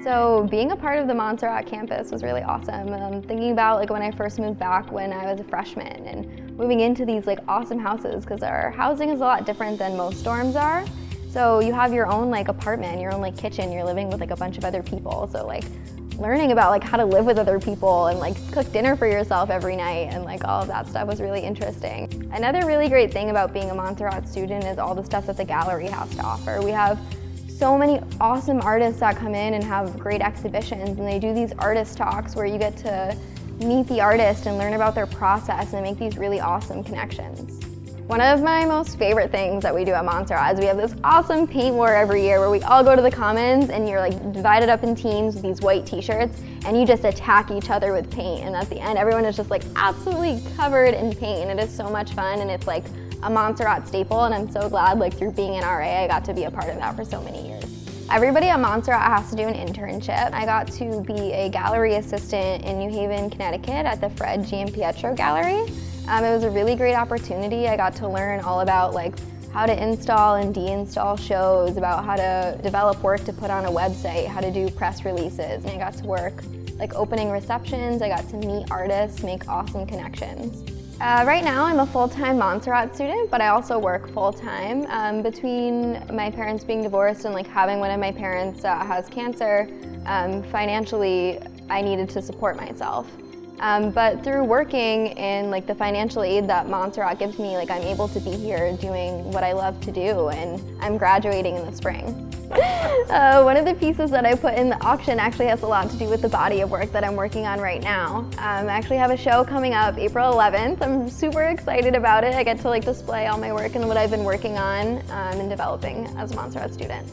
So being a part of the Montserrat campus was really awesome. Thinking about like when I first moved back when I was a freshman and moving into these like awesome houses, because our housing is a lot different than most dorms are. So you have your own like apartment, your own like kitchen, you're living with like a bunch of other people. So like learning about like how to live with other people and like cook dinner for yourself every night and like all of that stuff was really interesting. Another really great thing about being a Montserrat student is all the stuff that the gallery has to offer. We have so many awesome artists that come in and have great exhibitions, and they do these artist talks where you get to meet the artist and learn about their process and make these really awesome connections. One of my most favorite things that we do at Montserrat is we have this awesome paint war every year where we all go to the commons and you're like divided up in teams with these white t-shirts and you just attack each other with paint, and at the end everyone is just like absolutely covered in paint, and it is so much fun, and it's like a Montserrat staple, and I'm so glad like through being an RA I got to be a part of that for so many years. Everybody at Montserrat has to do an internship. I got to be a gallery assistant in New Haven, Connecticut at the Fred Giampietro Gallery. It was a really great opportunity. I got to learn all about like how to install and deinstall shows, about how to develop work to put on a website, how to do press releases, and I got to work like opening receptions. I got to meet artists, make awesome connections. Right now I'm a full-time Montserrat student, but I also work full-time. Between my parents being divorced and like having one of my parents has cancer, financially I needed to support myself. But through working in like the financial aid that Montserrat gives me, like I'm able to be here doing what I love to do, and I'm graduating in the spring. One of the pieces that I put in the auction actually has a lot to do with the body of work that I'm working on right now. I actually have a show coming up April 11th. I'm super excited about it. I get to like display all my work and what I've been working on and developing as a Montserrat student.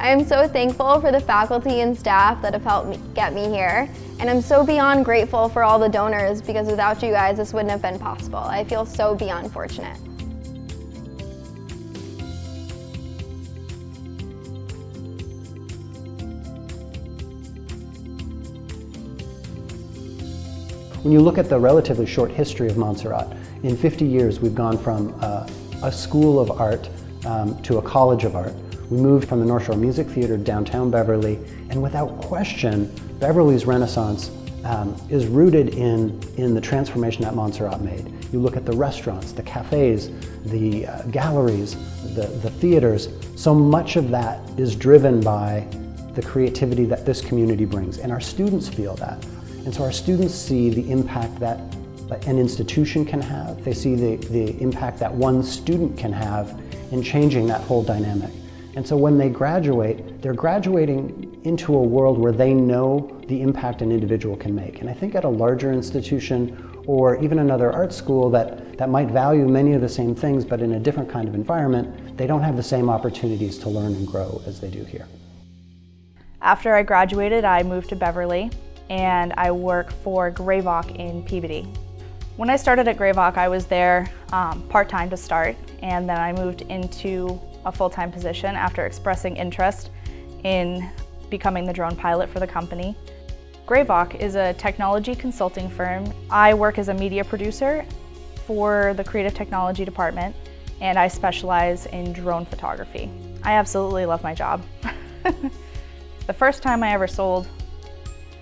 I am so thankful for the faculty and staff that have helped get me here, and I'm so beyond grateful for all the donors, because without you guys this wouldn't have been possible. I feel so beyond fortunate. When you look at the relatively short history of Montserrat, in 50 years we've gone from a school of art to a college of art. We moved from the North Shore Music Theater downtown Beverly, and without question, Beverly's Renaissance is rooted in the transformation that Montserrat made. You look at the restaurants, the cafes, the galleries, the theaters, so much of that is driven by the creativity that this community brings, and our students feel that. And so our students see the impact that an institution can have. They see the impact that one student can have in changing that whole dynamic. And so when they graduate, they're graduating into a world where they know the impact an individual can make. And I think at a larger institution or even another art school that might value many of the same things but in a different kind of environment, they don't have the same opportunities to learn and grow as they do here. After I graduated, I moved to Beverly, and I work for Greyvock in Peabody. When I started at Greyvock, I was there part-time to start, and then I moved into a full-time position after expressing interest in becoming the drone pilot for the company. Greyvock is a technology consulting firm. I work as a media producer for the creative technology department, and I specialize in drone photography. I absolutely love my job. The first time I ever sold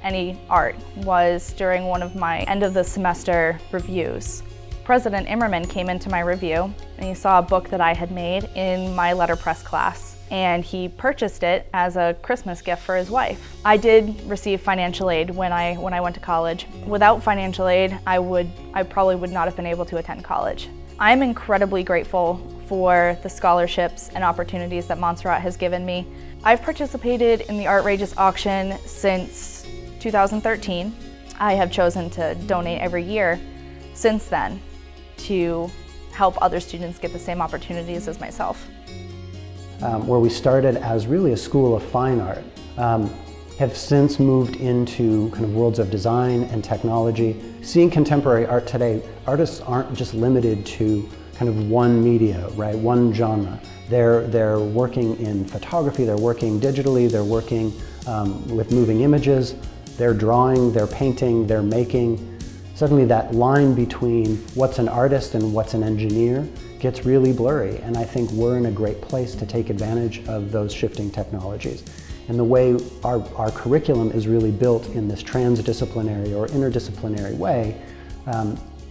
any art was during one of my end of the semester reviews. President Immerman came into my review and he saw a book that I had made in my letterpress class, and he purchased it as a Christmas gift for his wife. I did receive financial aid when I went to college. Without financial aid, I probably would not have been able to attend college. I'm incredibly grateful for the scholarships and opportunities that Montserrat has given me. I've participated in the Artrageous auction since 2013. I have chosen to donate every year since then to help other students get the same opportunities as myself. Where we started as really a school of fine art, have since moved into kind of worlds of design and technology. Seeing contemporary art today, artists aren't just limited to kind of one media, right? One genre. They're working in photography, they're working digitally, they're working with moving images, they're drawing, they're painting, they're making. Suddenly that line between what's an artist and what's an engineer gets really blurry, and I think we're in a great place to take advantage of those shifting technologies. And the way our curriculum is really built in this transdisciplinary or interdisciplinary way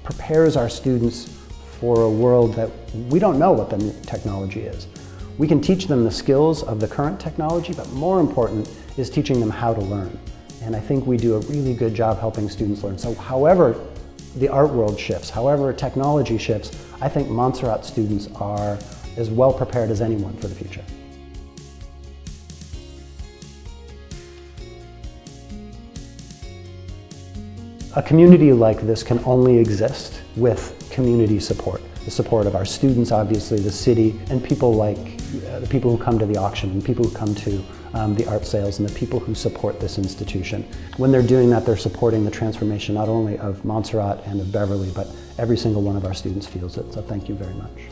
prepares our students for a world that we don't know what the new technology is. We can teach them the skills of the current technology, but more important is teaching them how to learn. And I think we do a really good job helping students learn. So however the art world shifts, however technology shifts, I think Montserrat students are as well prepared as anyone for the future. A community like this can only exist with community support. The support of our students, obviously, the city, and people like the people who come to the auction, and people who come to the art sales, and the people who support this institution. When they're doing that, they're supporting the transformation not only of Montserrat and of Beverly, but every single one of our students feels it. So thank you very much.